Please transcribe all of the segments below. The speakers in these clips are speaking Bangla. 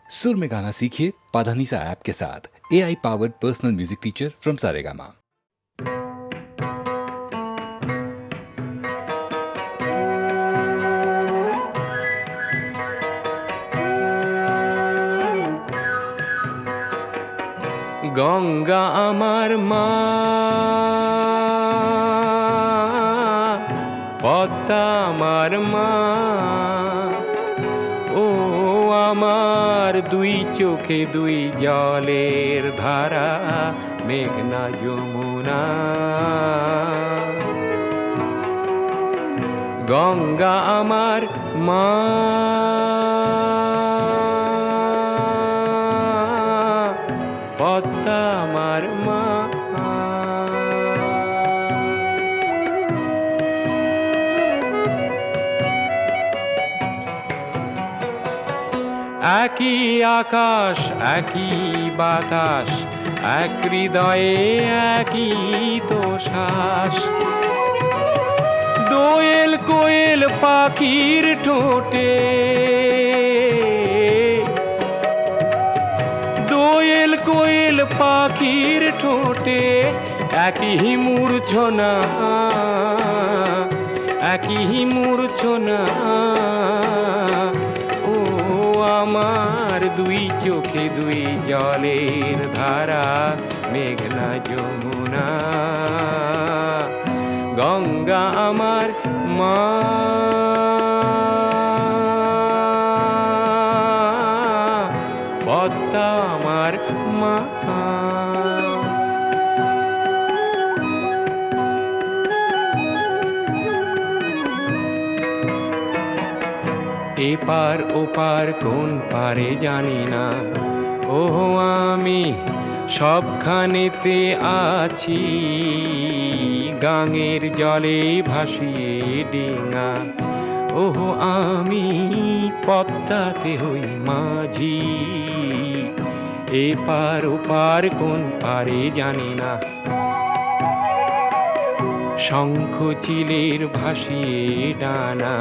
सुर में गाना सीखिए पाधानीसा ऐप के साथ। AI powered personal music teacher from Saregama. Ganga আমার মা, পদ্মা আমার মা, ও আমার দুই চোখে দুই জলের ধারা, মেঘনা যমুনা। গঙ্গা আমার মা, পদ্মা আমার মা। একই আকাশ একই বাতাস, এক হৃদয়ে একই তো শ্বাস। দোয়েল কোয়েল পাখির ঠোঁটে, দোয়েল কোয়েল পাখির ঠোঁটে একই মূর্ছনা, একই মূর্ছনা। ও আমার দুই চোখে দুই জলের ধারা, মেঘনা যমুনা। গঙ্গা আমার মা, পদ্মা আমার মা। এপার ওপার কোন পারে জানি না, ও আমি সবখানেতে আছি। গাঙের জলে ভাসিয়ে ডিঙা, ও আমি পদ্মাতে হই মাঝি। এপার ওপার কোন পারে জানি না, শঙ্খ চিলের ভাসিয়ে ডানা,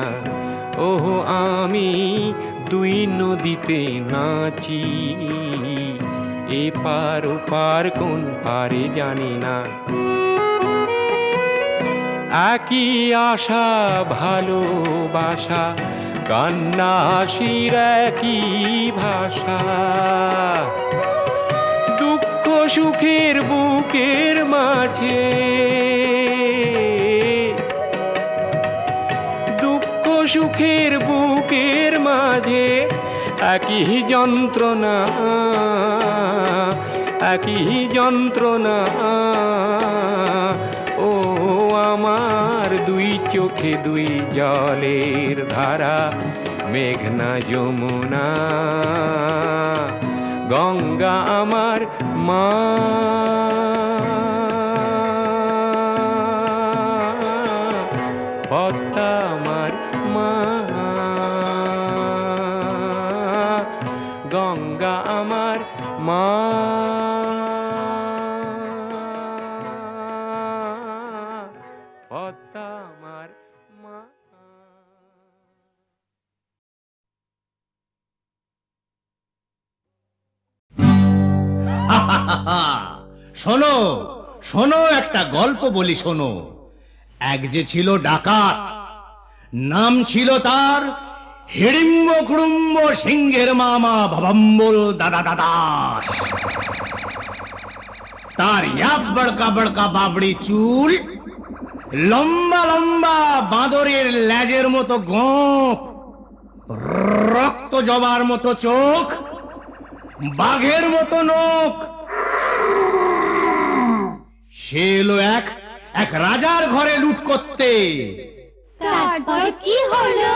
ও আমি দুই নদীতে নাচি। এপার ওপার কোন পারে জানি না, একই আশা ভালোবাসা, কান্না হাসির একই ভাষা। দুঃখ সুখের বুকের মাঝে, দুঃখ সুখের বুকের মাঝে একই যন্ত্রণা, একই যন্ত্রণা। ও আমার দুই চোখে দুই জলের ধারা, মেঘনা যমুনা। গঙ্গা আমার মা, পদ্মা আমার মা। গঙ্গা আমার মা, পদ্মা আমার মা। শোনো শোনো, একটা গল্প বলি শোনো। এক যে ছিল ডাকাত, নাম ছিল তার হিড়িম্ব কুড়ুম্ব সিংহের মামা ভবম্বল দাদা দাদাস। তার ইয়াব বড়কা বড়কা বাবড়ি চুল, লম্বা লম্বা বাঁদরের লেজের মতো গোঁফ, রক্ত জবার মতো চোখ, বাঘের মতো নখ। সে এলো এক রাজার ঘরে লুট করতে। তারপর কি হলো?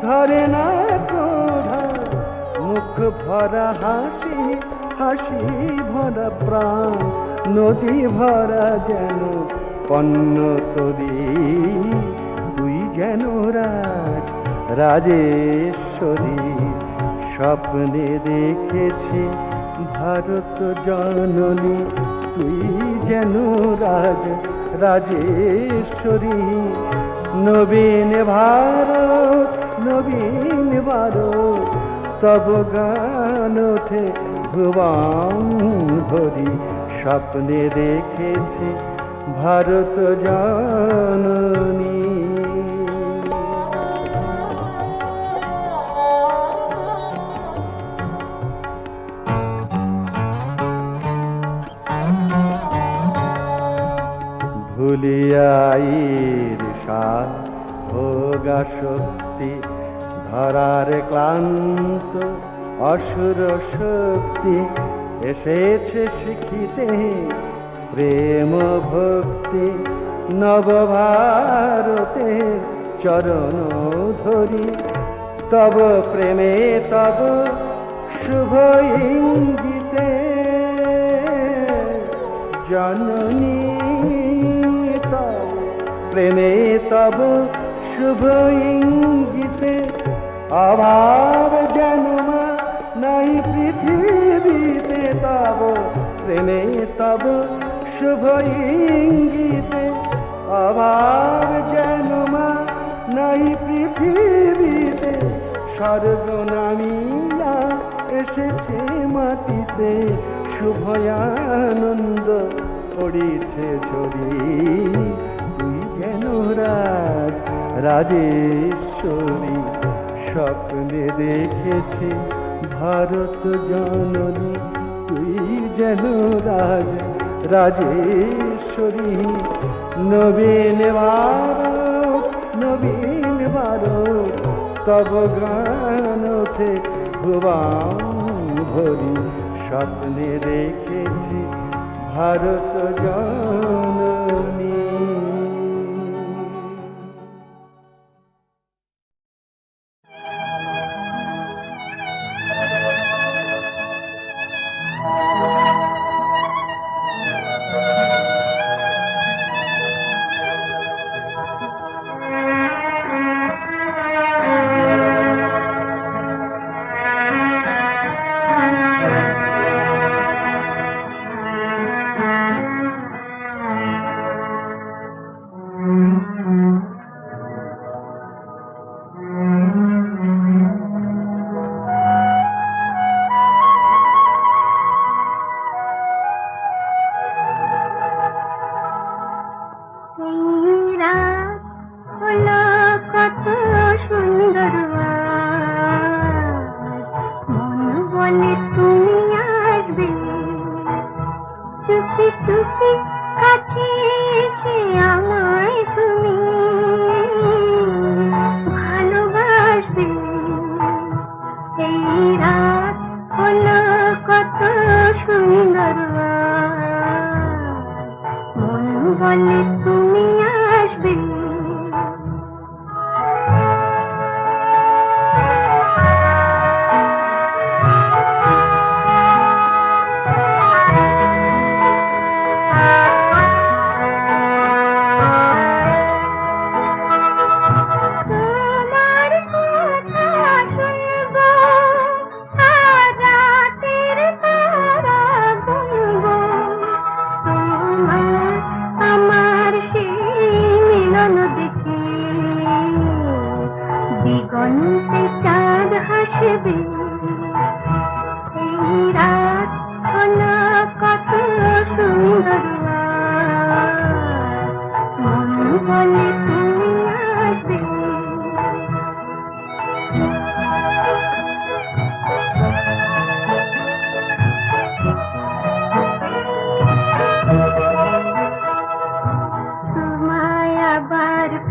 ধরে না ক্রোধা, মুখ ভরা হাসি, হাসি ভরা প্রাণ, নদী ভরা যেন পণ্য তরী, তুই যেন রাজ রাজেশ্বরী। স্বপ্নে দেখেছি ভারত জননী, তুই যেন রাজ রাজেশ্বরী। নবীন ভারত, নবীন ভারত, স্তব গান ওঠে ভুবন ভরি। স্বপ্নে দেখেছি ভারত জননী। ভুলিয়া ঈর্ষা ভোগা শক্তি, ধরার ক্লান্ত অসুর শক্তি, এসেছে শিখিতে প্রেম ভক্তি। নবভারতের চরণ ধরি, তব প্রেমে তব শুভ ইঙ্গিতে, জননী তব প্রেমে তব শুভ ইঙ্গিতে। অভাব যেন মা নাই পৃথিবীতে, তব প্রেমে তব শুভ ইঙ্গিতে। অভাব যেন মা নাই পৃথিবীতে, স্বর্গ নামিয়া এসেছে মাটিতে। শুভ আনন্দ পড়িছে ঝরি, তুই যেন রাজ রাজেশ্বরী। স্বপ্নে দেখেছি ভারত জননী, তুই যেন রাজ রাজেশ্বরী। নবীন ভারত, নবীন ভারত, স্তব গান ওঠে ভুবন ভরি। স্বপ্নে দেখেছি ভারত জননী।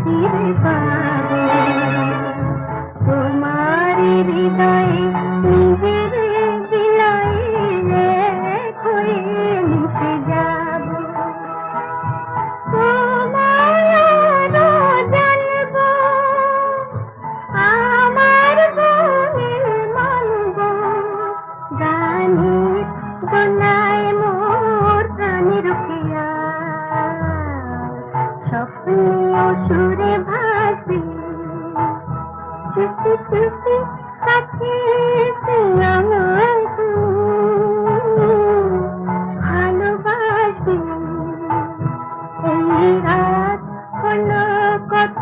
ফিরে পাবো তোমার হৃদয়ে এসেছে কাছে এসে আমার ভালোবাসি এই রাত হলো কত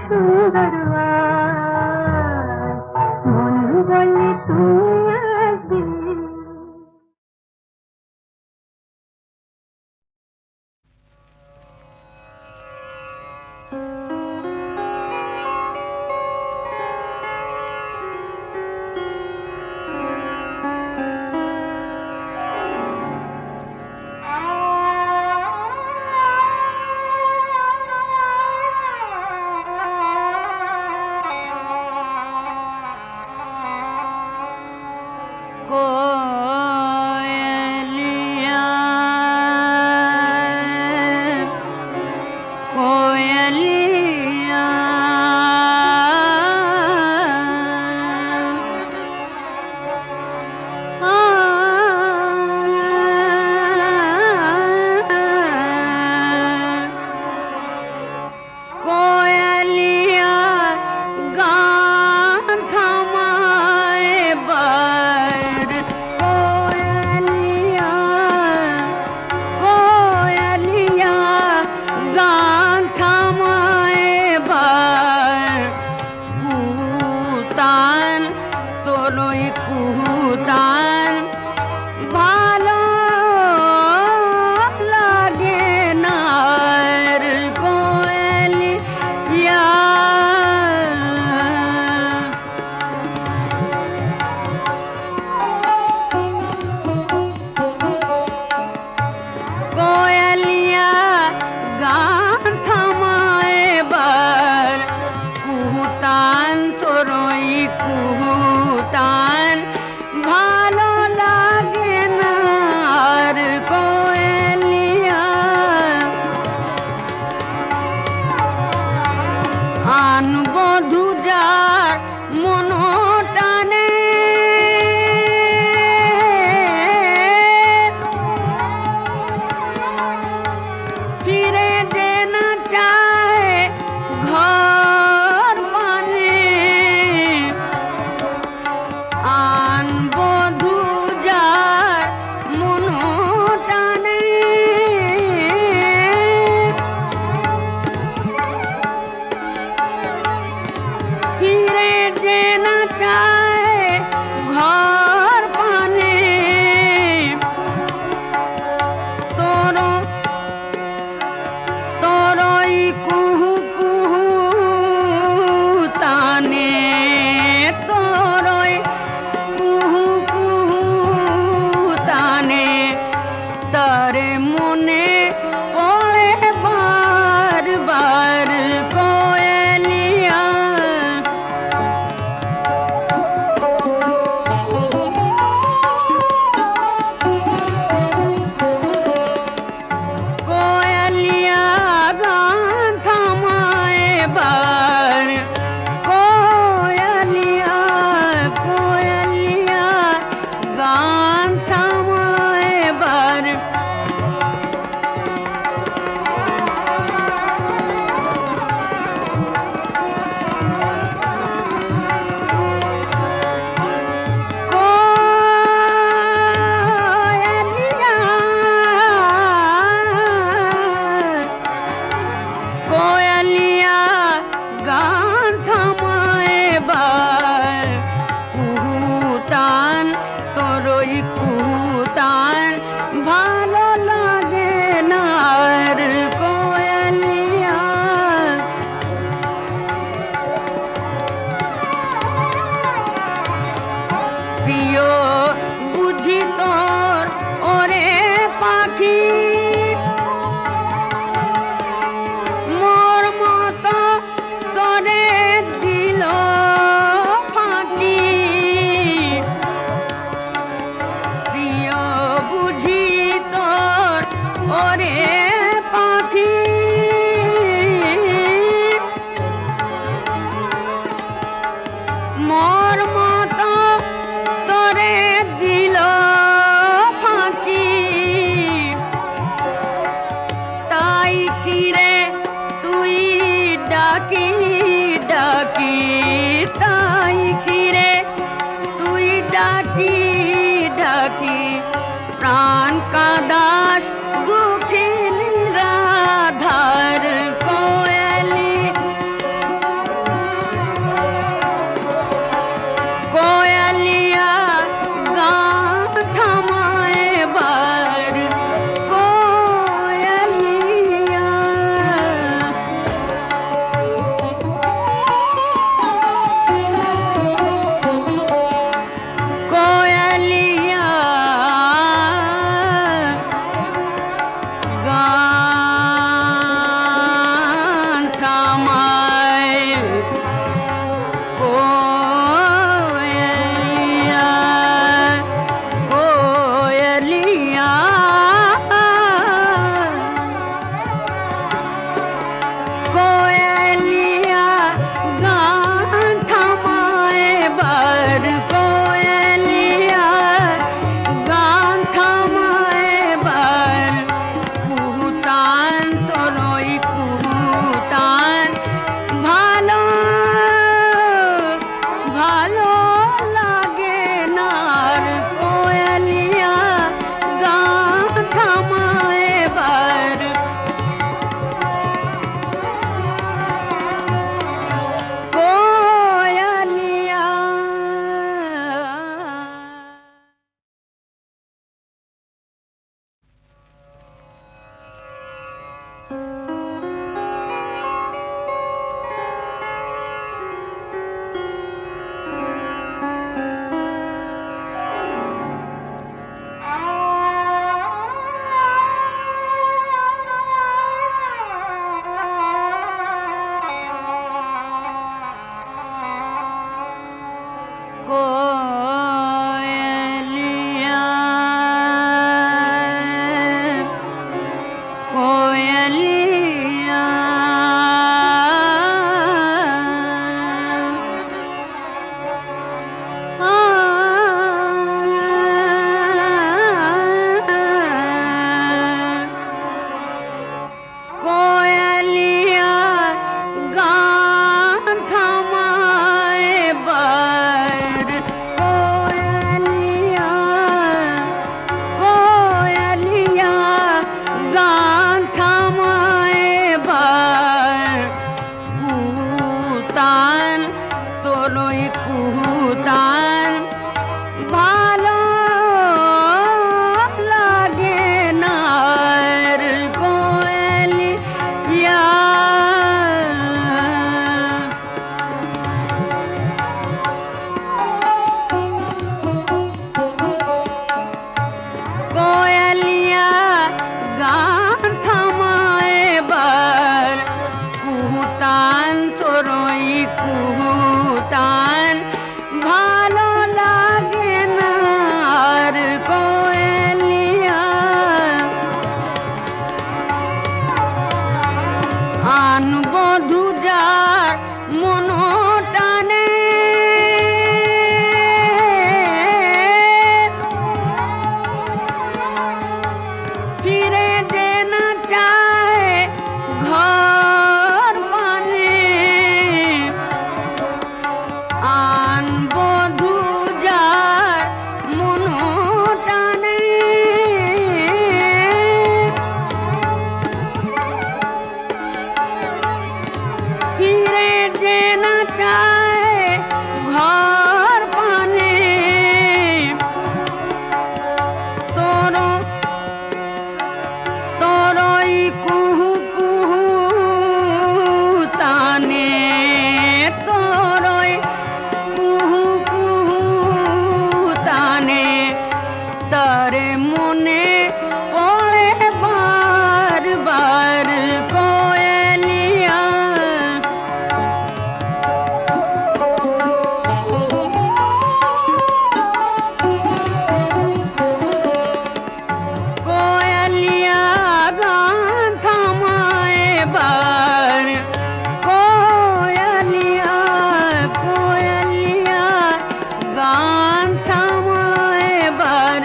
সুন্দর আজ, মন বলে তুমি আসবে। कोयलिया कोयलिया कोयलिया गान थमाए बर कोयलिया कोयलिया गान थमाए बर कुहुतान तोरोई कुहुतान ভালো লাগে না রে কোয়েলিয়া কোয়েলিয়া গান থামায় বার কুহুতান তোরই কুহুতান ভালো লাগে না আর কোয়েলিয়া আনবো ধুজার মনোটানে ফিরে যে না চায় ঘর মানে আনবো ধুজার মনোটানে ফিরে যে না চায় ঘর পানে তোর তোরই কুহু কুহু তানে তোরই কুহু কুহু তানে তারে মনে পড়ে বার বার কোয়েলিয়া আয় ঘর পানে তোরই কুহু কুহু তানে তোরই কুহু কুহু তানে তারে মনে পড়ে বার বার কোয়েলিয়া কোয়েলিয়া গান থামায় বার কোয়েলিয়া কোয়েলিয়া গান থামায় বার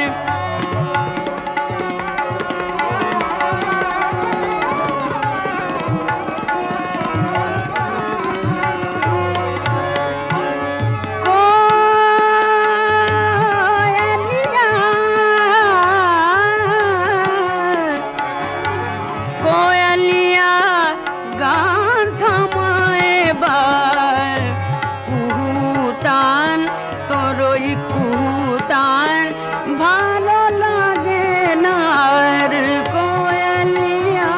কোয়েলিয়া গান থামায় বার কুহুতান তোরই কুহুতান ভালো লাগে না আর কোয়েলিয়া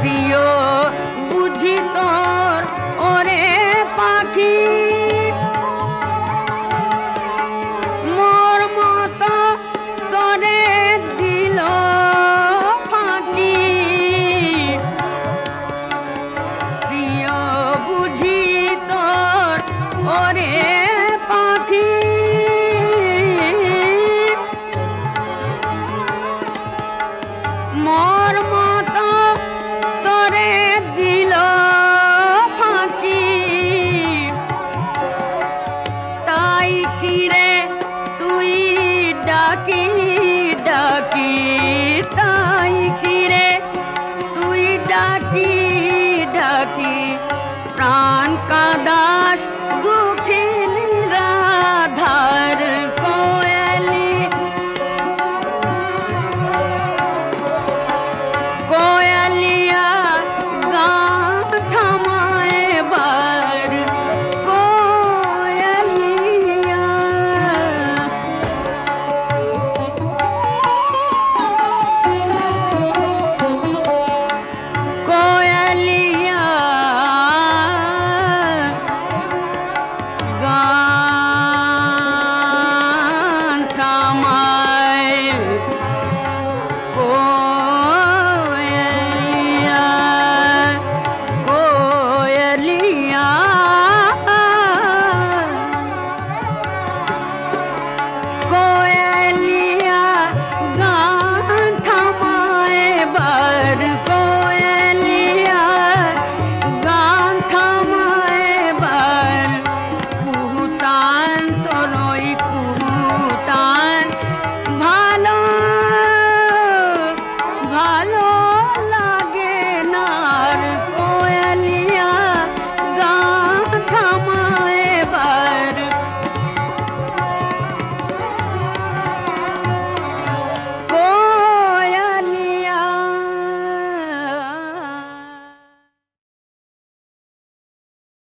প্রিয় বুঝি তোর ওরে পাখি মোর মতো তোরে দিল ফাঁকি প্রিয় বুঝি তোর ওরে পাখি মোর মতো তোরে দিল ফাঁকি তাই কিরে তুই ডাকি ডাকি তাই কিরে তুই ডাকি ডাকি প্রাণ কাদাস দুঃখিনী রাধার কোয়েলি কোয়েলিয়া গান থামায় বার কোয়েলিয়া কোয়েলিয়া গান থামায় কোয়েলিয়া কোয়েলিয়া কোয়েলিয়া গান থামায় বার কোয়েলিয়া গান থামায় বার কুহুতান তোরই কুহুতান ভালো ভালো